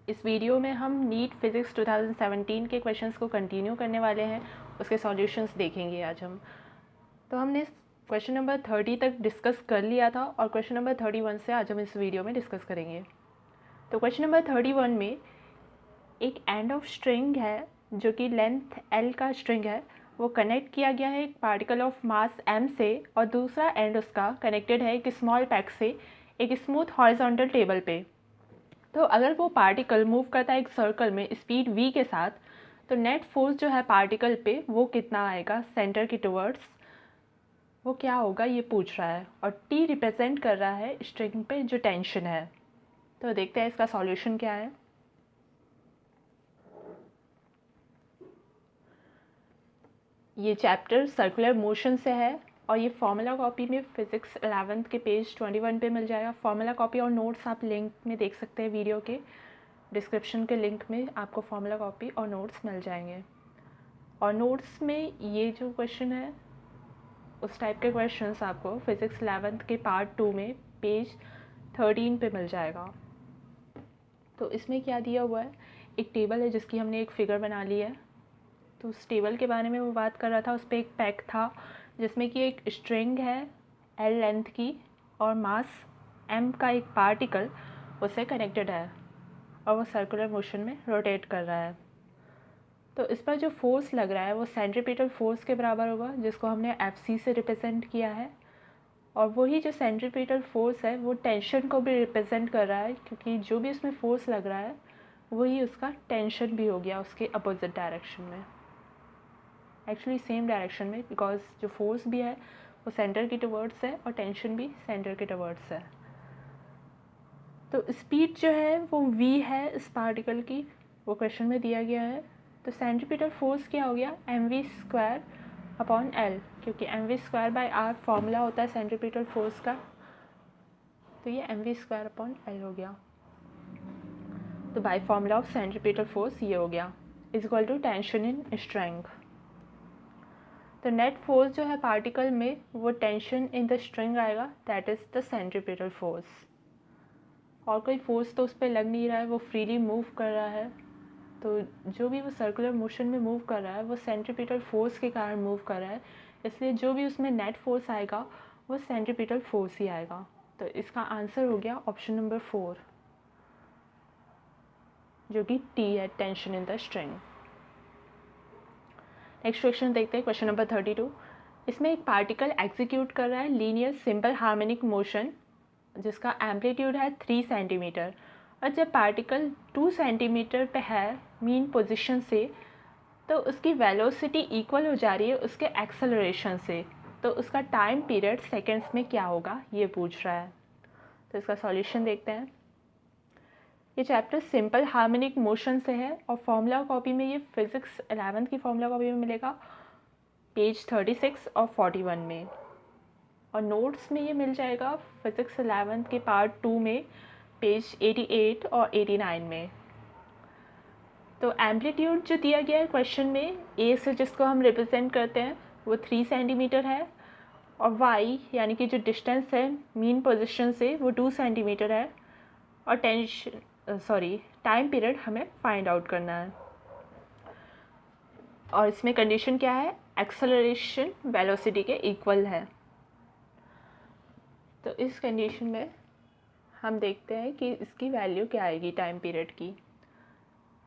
इस वीडियो में हम नीट फिज़िक्स 2017 के क्वेश्चंस को कंटिन्यू करने वाले हैं, उसके सॉल्यूशंस देखेंगे आज हम। तो हमने क्वेश्चन नंबर 30 तक डिस्कस कर लिया था और क्वेश्चन नंबर 31 से आज हम इस वीडियो में डिस्कस करेंगे। तो क्वेश्चन नंबर 31 में एक एंड ऑफ स्ट्रिंग है जो कि लेंथ L का स्ट्रिंग है, वो कनेक्ट किया गया है एक पार्टिकल ऑफ मास m से और दूसरा एंड उसका कनेक्टेड है एक स्मॉल पैक से एक स्मूथ हॉरिजॉन्टल टेबल पे। तो अगर वो पार्टिकल मूव करता है एक सर्कल में स्पीड v के साथ, तो नेट फोर्स जो है पार्टिकल पे वो कितना आएगा सेंटर के टुवर्ड्स, वो क्या होगा ये पूछ रहा है। और t रिप्रेजेंट कर रहा है स्ट्रिंग पे जो टेंशन है। तो देखते हैं इसका सॉल्यूशन क्या है। ये चैप्टर सर्कुलर मोशन से है और ये फॉर्मूला कॉपी में फिज़िक्स 11th के पेज 21 पे मिल जाएगा। फॉर्मूला कॉपी और नोट्स आप लिंक में देख सकते हैं, वीडियो के डिस्क्रिप्शन के लिंक में आपको फॉर्मूला कॉपी और नोट्स मिल जाएंगे। और नोट्स में ये जो क्वेश्चन है उस टाइप के क्वेश्चंस आपको फिज़िक्स 11th के पार्ट 2 में पेज 13 पे मिल जाएगा। तो इसमें क्या दिया हुआ है, एक टेबल है जिसकी हमने एक फ़िगर बना ली है। तो उस टेबल के बारे में वो बात कर रहा था। उस पर एक पैक था जिसमें कि एक स्ट्रिंग है L लेंथ की और मास m का एक पार्टिकल उससे कनेक्टेड है और वो सर्कुलर मोशन में रोटेट कर रहा है। तो इस पर जो फोर्स लग रहा है वो सेंट्रीपिटल फोर्स के बराबर होगा, जिसको हमने Fc से रिप्रेजेंट किया है। और वही जो सेंट्रीपिटल फोर्स है वो टेंशन को भी रिप्रेजेंट कर रहा है, क्योंकि जो भी उसमें फोर्स लग रहा है वही उसका टेंशन भी हो गया उसके अपोजिट डायरेक्शन में, एक्चुअली सेम डायरेक्शन में, बिकॉज जो फोर्स भी है वो सेंटर के टुवर्ड्स है और टेंशन भी सेंटर के टुवर्ड्स है। तो स्पीड जो है वो v है इस पार्टिकल की, वो क्वेश्चन में दिया गया है। तो सेंट्रीपिटल फोर्स क्या हो गया mv² अपॉन L, क्योंकि mv² बाई r फॉर्मूला होता है सेंट्रीपिटल फोर्स का, तो ये mv² अपॉन L हो गया। तो by formula of centripetal force ये हो गया is equal to tension in strength. तो नेट फोर्स जो है पार्टिकल में वो टेंशन इन द स्ट्रिंग आएगा, that is the centripetal force. और कोई फोर्स तो उस पर लग नहीं रहा है, वो फ्रीली मूव कर रहा है। तो जो भी वो सर्कुलर मोशन में मूव कर रहा है वो सेंट्रीपिटल फोर्स के कारण मूव कर रहा है, इसलिए जो भी उसमें नेट फोर्स आएगा वो सेंट्रीपिटल फोर्स ही आएगा। तो इसका आंसर हो गया ऑप्शन नंबर 4, जो कि T है, tension in the string. Next question देखते हैं, क्वेश्चन नंबर 32। इसमें एक पार्टिकल एग्जीक्यूट कर रहा है लीनियर सिंपल हार्मोनिक मोशन जिसका एम्पलीट्यूड है 3 सेंटीमीटर, और जब पार्टिकल 2 सेंटीमीटर पे है मीन पोजीशन से, तो उसकी वेलोसिटी इक्वल हो जा रही है उसके एक्सेलरेशन से। तो उसका टाइम पीरियड सेकेंड्स में क्या होगा ये पूछ रहा है। तो इसका सॉल्यूशन देखते हैं। ये चैप्टर सिंपल हार्मोनिक मोशन से है और फॉर्मूला कॉपी में ये फिज़िक्स 11th की फॉर्मूला कॉपी में मिलेगा पेज 36 और 41 में, और नोट्स में ये मिल जाएगा फिज़िक्स 11th के पार्ट 2 में पेज 88 और 89 में। तो एम्पलीट्यूड जो दिया गया है क्वेश्चन में, ए से जिसको हम रिप्रेजेंट करते हैं वो 3 सेंटीमीटर है, और वाई यानी कि जो डिस्टेंस है मीन पोजीशन से वो 2 सेंटीमीटर है, और टाइम पीरियड हमें फाइंड आउट करना है। और इसमें कंडीशन क्या है, एक्सेलरेशन वेलोसिटी के इक्वल है। तो इस कंडीशन में हम देखते हैं कि इसकी वैल्यू क्या आएगी टाइम पीरियड की।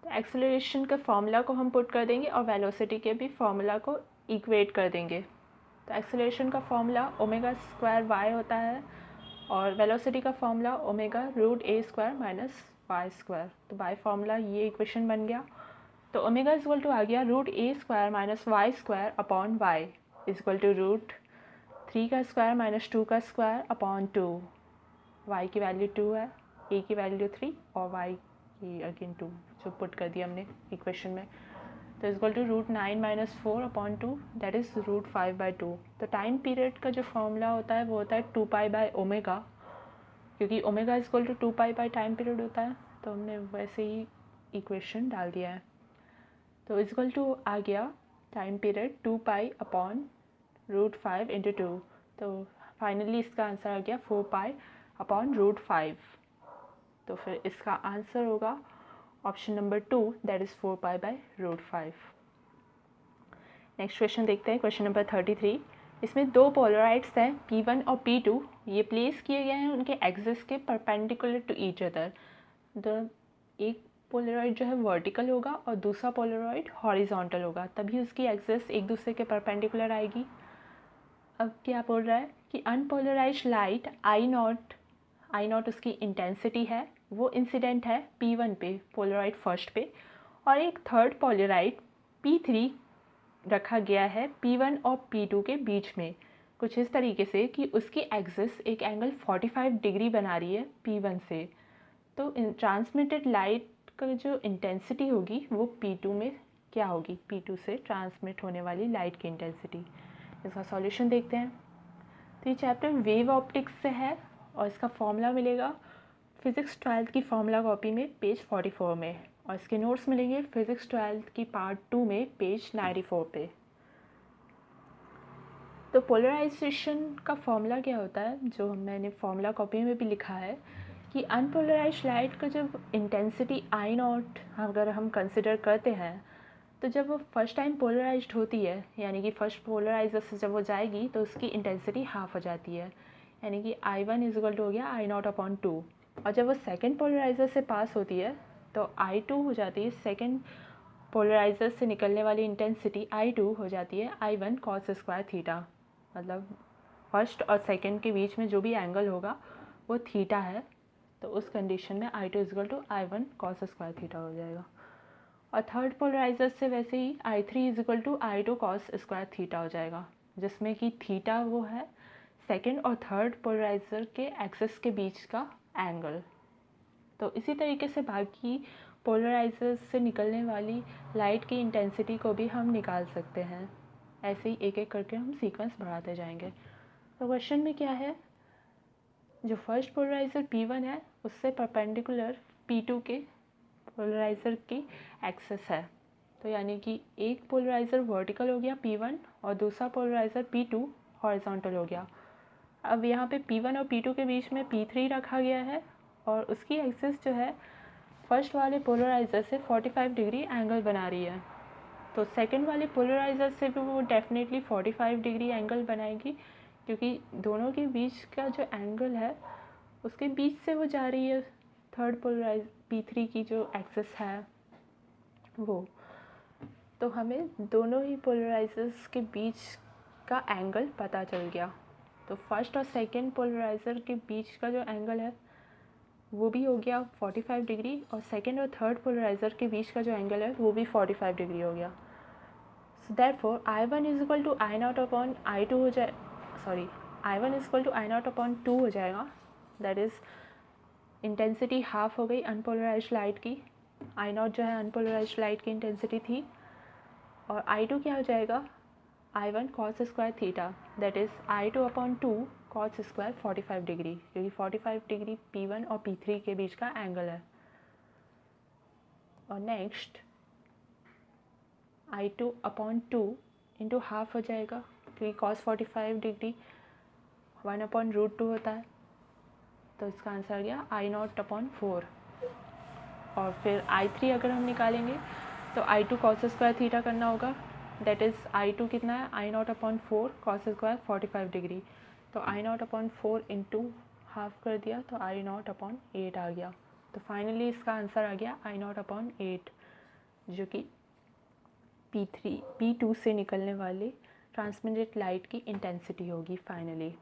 तो एक्सेलरेशन के फॉर्मूला को हम पुट कर देंगे और वेलोसिटी के भी फॉर्मूला को इक्वेट कर देंगे। तो एक्सेलरेशन का फॉर्मूला ω² होता है और वेलोसिटी का फॉर्मूला ω√a² माइनस y²। तो बाय फॉर्मूला ये इक्वेशन बन गया। तो ओमेगा इज इक्वल टू आ गया √a² minus y² upon y is equal to √3 का स्क्वायर माइनस 2 का स्क्वायर अपॉन 2। y की वैल्यू 2 है, a की वैल्यू 3 और y की अगेन 2 जो पुट कर दिया हमने इक्वेशन में। तो is equal to √9 minus 4 upon 2 that is √5/2। तो टाइम पीरियड का जो फॉर्मूला होता है वो होता है 2π/ω, क्योंकि omega is equal to 2π time period होता है, तो हमने वैसे ही इक्वेशन डाल दिया है। तो इज इक्वल टू आ गया टाइम पीरियड 2π अपॉन √5 इंटू 2। तो फाइनली इसका आंसर आ गया 4π अपॉन √5। तो फिर इसका आंसर होगा option number 2 that is 4π/√5। Next question देखते हैं, क्वेश्चन नंबर 33। इसमें दो पोलराइड्स हैं P1 और P2, ये प्लेस किए गए हैं उनके एक्सिस के परपेंडिकुलर टू ईच अदर। एक पोलराइड जो है वर्टिकल होगा और दूसरा पोलराइड हॉरिजॉन्टल होगा, तभी उसकी एक्सिस एक दूसरे के परपेंडिकुलर आएगी। अब क्या बोल रहा है कि अनपोलराइज्ड लाइट आई नॉट उसकी इंटेंसिटी है, वो इंसिडेंट है P1 पे, पोलराइड फर्स्ट पे, और एक थर्ड पोलराइड P3 रखा गया है P1 और P2 के बीच में, कुछ इस तरीके से कि उसकी एक्सिस एक एंगल 45 डिग्री बना रही है P1 से। तो ट्रांसमिटेड लाइट का जो इंटेंसिटी होगी वो P2 में क्या होगी, P2 से ट्रांसमिट होने वाली लाइट की इंटेंसिटी। इसका सॉल्यूशन देखते हैं। तो ये चैप्टर वेव ऑप्टिक्स से है और इसका फॉर्मूला मिलेगा फिज़िक्स 12 की फॉर्मूला कॉपी में पेज 44 में, और इसके नोट्स मिलेंगे फिज़िक्स 12 की पार्ट 2 में पेज 94 पे। तो पोलराइजेशन का फॉर्मूला क्या होता है, जो मैंने फॉर्मूला कॉपी में भी लिखा है, कि अनपोलराइज्ड लाइट का जब इंटेंसिटी आई नॉट अगर हम कंसिडर करते हैं, तो जब वो फर्स्ट टाइम पोलराइज्ड होती है, यानी कि फर्स्ट पोलराइजर से जब वो जाएगी तो उसकी इंटेंसिटी हाफ हो जाती है, यानी कि I1 इक्वल टू हो गया I0/2। और जब वो सेकेंड पोलराइजर से पास होती है तो I2 हो जाती है, सेकेंड पोलराइजर से निकलने वाली इंटेंसिटी I2 हो जाती है I1 cos स्क्वायर थीटा। मतलब फर्स्ट और सेकेंड के बीच में जो भी एंगल होगा वो थीटा है, तो उस कंडीशन में I2 equal to I1 cos square theta हो जाएगा। और थर्ड पोलराइजर से वैसे ही I3 equal to I2 cos square theta हो जाएगा, जिसमें कि थीटा वो है सेकेंड और थर्ड पोलराइजर के एक्सिस के बीच का एंगल। तो इसी तरीके से बाकी पोलराइजर से निकलने वाली लाइट की इंटेंसिटी को भी हम निकाल सकते हैं। ऐसे ही एक एक करके हम सीक्वेंस बढ़ाते जाएंगे। तो क्वेश्चन में क्या है, जो फर्स्ट पोलराइजर P1 है उससे परपेंडिकुलर P2 के पोलराइज़र की एक्सिस है, तो यानी कि एक पोलराइज़र वर्टिकल हो गया P1 और दूसरा पोलराइज़र P2 हॉरिजॉन्टल हो गया। अब यहाँ पे P1 और P2 के बीच में P3 रखा गया है और उसकी एक्सिस जो है फर्स्ट वाले पोलराइज़र से 45 डिग्री एंगल बना रही है, तो सेकंड वाले पोलराइज़र से भी वो डेफिनेटली 45 डिग्री एंगल बनाएगी, क्योंकि दोनों के बीच का जो एंगल है उसके बीच से वो जा रही है थर्ड पोलराइज P3 की जो एक्सिस है वो। तो हमें दोनों ही पोलराइजर्स के बीच का एंगल पता चल गया। तो फर्स्ट और सेकंड पोलराइज़र के बीच का जो एंगल है वो भी हो गया 45 डिग्री, और सेकंड और थर्ड पोलराइज़र के बीच का जो एंगल है वो भी 45 डिग्री हो गया। So therefore I1 equal to I0/I2 हो जाए, sorry I1 equal to I0/2 हो जाएगा। दैट इज़ इंटेंसिटी हाफ हो गई अनपोलराइज्ड लाइट की। I0 जो है अनपोलराइज्ड लाइट की इंटेंसिटी थी, और I2 क्या हो जाएगा I1 cos square theta, that is I2/2 cos square 45 degree, क्योंकि 45 डिग्री P1 और P3 के बीच का एंगल है। और नेक्स्ट I2/2 इंटू हाफ हो जाएगा, क्योंकि cos 45 डिग्री 1/√2 होता है, तो इसका आंसर आ गया I0/4। और फिर I3 अगर हम निकालेंगे तो I2 cos स्क्वायर थीटा करना होगा, दैट इज़ I2 कितना है I0/4 cos स्क्वायर 45 डिग्री, तो I0/4 इंटू हाफ कर दिया तो I0/8 आ गया। तो फाइनली इसका आंसर आ गया I0/8, जो कि P2 से निकलने वाले ट्रांसमिटेड लाइट की इंटेंसिटी होगी। फाइनली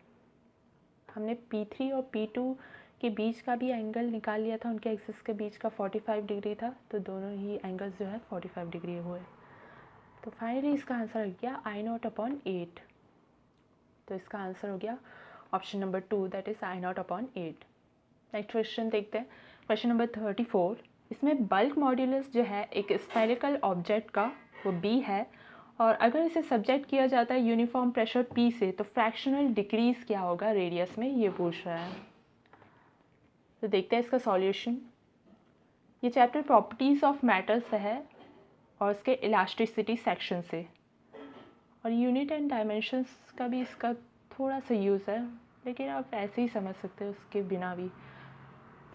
हमने P3 और P2 के बीच का भी एंगल निकाल लिया था, उनके एक्सिस के बीच का 45 डिग्री था, तो दोनों ही एंगल्स जो है 45 डिग्री हुए। तो फाइनली इसका आंसर हो गया I0/8। तो इसका आंसर हो गया option number 2, that is I0/8। Next question देखते हैं, क्वेश्चन नंबर 34। इसमें बल्क मॉड्यूलस जो है एक स्फेरिकल ऑब्जेक्ट का वो B है, और अगर इसे सब्जेक्ट किया जाता है यूनिफॉर्म प्रेशर P से तो फ्रैक्शनल डिक्रीज़ क्या होगा रेडियस में, ये पूछ रहा है। तो देखते हैं इसका सॉल्यूशन। ये चैप्टर प्रॉपर्टीज़ ऑफ मैटर से है और इसके इलास्टिसिटी सेक्शन से, और यूनिट एंड डायमेंशंस का भी इसका थोड़ा सा यूज़ है, लेकिन आप ऐसे ही समझ सकते हो उसके बिना भी।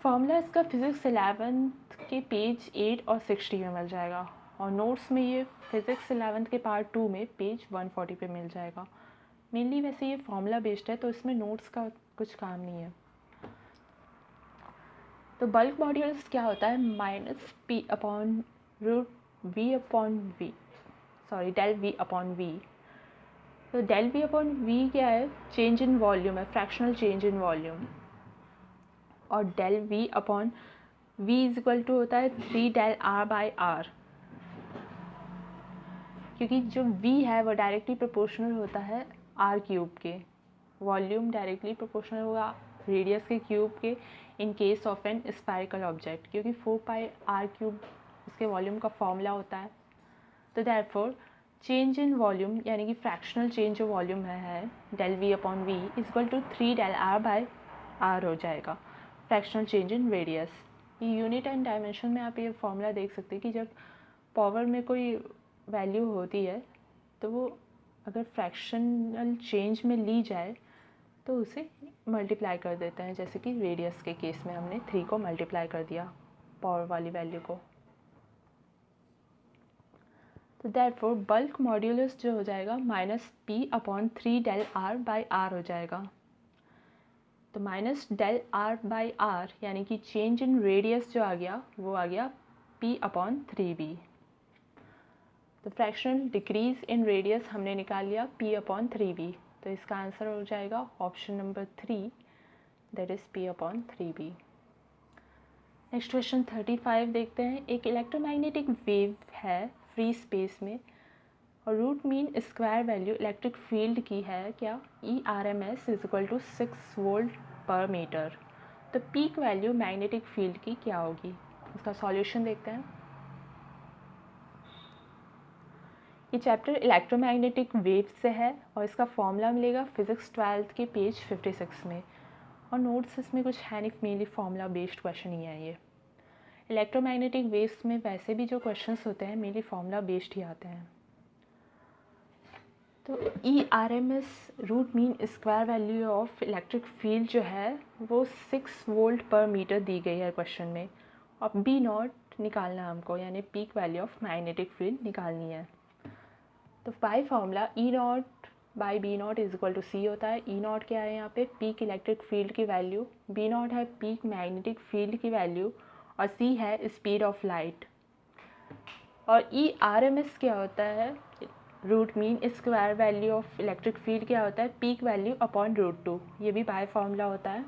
फॉर्मूला इसका फिज़िक्स 11th के पेज 8 और 60 में मिल जाएगा, और नोट्स में ये फिज़िक्स 11th के पार्ट 2 में पेज 140 पे मिल जाएगा। मेनली वैसे ये फॉर्मूला बेस्ड है, तो इसमें नोट्स का कुछ काम नहीं है। तो बल्क मॉड्यूलस क्या होता है, डेल वी अपॉन वी। तो डेल वी अपॉन वी क्या है, चेंज इन वॉल्यूम है, फ्रैक्शनल चेंज इन वॉल्यूम। और del V upon V is equal to होता है 3 डेल आर बाई आर, क्योंकि जो v है वो डायरेक्टली प्रोपोर्शनल होता है आर क्यूब के। वॉल्यूम डायरेक्टली प्रोपोर्शनल होगा रेडियस के क्यूब के in case of an spherical object, क्योंकि 4 पाई आर क्यूब इसके वॉल्यूम का फॉर्मूला होता है। तो देयरफॉर चेंज इन वॉल्यूम यानी कि फ्रैक्शनल चेंज जो वॉल्यूम है del V upon V is equal to 3 del R by R हो जाएगा, फ्रैक्शनल चेंज इन रेडियस। ये यूनिट एंड डायमेंशन में आप ये फॉर्मूला देख सकते हैं कि जब पावर में कोई वैल्यू होती है तो वो अगर फ्रैक्शनल चेंज में ली जाए तो उसे मल्टीप्लाई कर देते हैं, जैसे कि रेडियस के केस में हमने 3 को मल्टीप्लाई कर दिया पावर वाली वैल्यू को। तो देयरफॉर बल्क मॉड्यूलस जो हो जाएगा -p/3 del r by r हो जाएगा। तो minus del r by r यानी कि चेंज इन रेडियस जो आ गया वो आ गया p/3b। तो फ्रैक्शनल डिक्रीज इन रेडियस हमने निकाल लिया p/3b। तो इसका आंसर हो जाएगा option number 3, that is p/3b। Next question 35 देखते हैं। एक इलेक्ट्रोमैग्नेटिक वेव है फ्री स्पेस में और root mean square value electric field की है क्या, ERMS is equal to 6 volt per metre. तो पीक वैल्यू मैग्नेटिक फील्ड की क्या होगी, इसका सॉल्यूशन देखते हैं। ये चैप्टर इलेक्ट्रोमैग्नेटिक वेव से है और इसका फॉर्मूला मिलेगा फिज़िक्स 12th के पेज 56 में, और नोट्स इसमें कुछ है नहीं, मेनली फॉर्मूला बेस्ड क्वेश्चन ही है ये। इलेक्ट्रोमैग्नेटिक वेव्स में वैसे भी जो क्वेश्चंस होते हैं मेनली फॉर्मूला बेस्ड ही आते हैं। तो ERMS root mean square value of electric field जो है वो 6 वोल्ट पर मीटर दी गई है क्वेश्चन में, और B0 निकालना हमको, यानी peak value of magnetic field निकालनी है। तो by formula E0 by B0 is equal to C होता है। E0 क्या है यहाँ पे, पीक इलेक्ट्रिक फील्ड की वैल्यू, B0 है पीक मैग्नेटिक फील्ड की वैल्यू, और C है स्पीड ऑफ लाइट। और ERMS क्या होता है, root mean square value of electric field क्या होता है, पीक वैल्यू अपॉन √2, ये भी बाय फॉर्मूला होता है।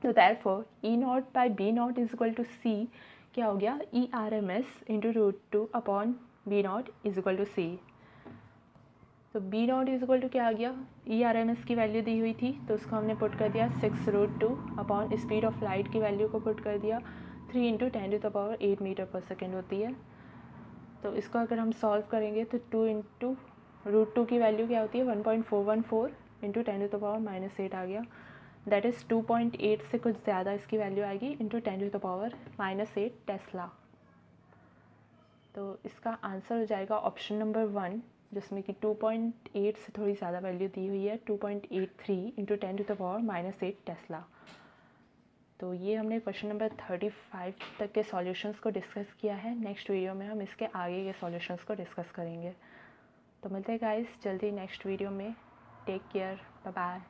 तो therefore E0 by B0 is equal to C क्या हो गया, ERMS into √2 upon B0 is equal to C। तो B0 इज इक्वल टू क्या आ गया, ERMS की वैल्यू दी हुई थी तो उसको हमने पुट कर दिया 6√2 अपॉन स्पीड ऑफ लाइट की वैल्यू को पुट कर दिया 3 इंटू 10⁸ मीटर पर सेकेंड होती है। तो इसको अगर हम सॉल्व करेंगे तो 2 इंटू √2 की वैल्यू क्या होती है 1.414 इंटू 10⁻⁻8 आ गया, दैट इज़ 2.8 से कुछ ज़्यादा इसकी वैल्यू आएगी इंटू 10⁻⁻8 टेस्ला। तो इसका आंसर हो जाएगा ऑप्शन नंबर 1, जिसमें कि 2.8 से थोड़ी ज़्यादा वैल्यू दी हुई है 2.83 इंटू 10⁻⁻8 टेस्ला। तो ये हमने क्वेश्चन नंबर 35 तक के सॉल्यूशंस को डिस्कस किया है। नेक्स्ट वीडियो में हम इसके आगे के सॉल्यूशंस को डिस्कस करेंगे। तो मिलते हैं गाइस जल्दी नेक्स्ट वीडियो में। Take care, bye bye.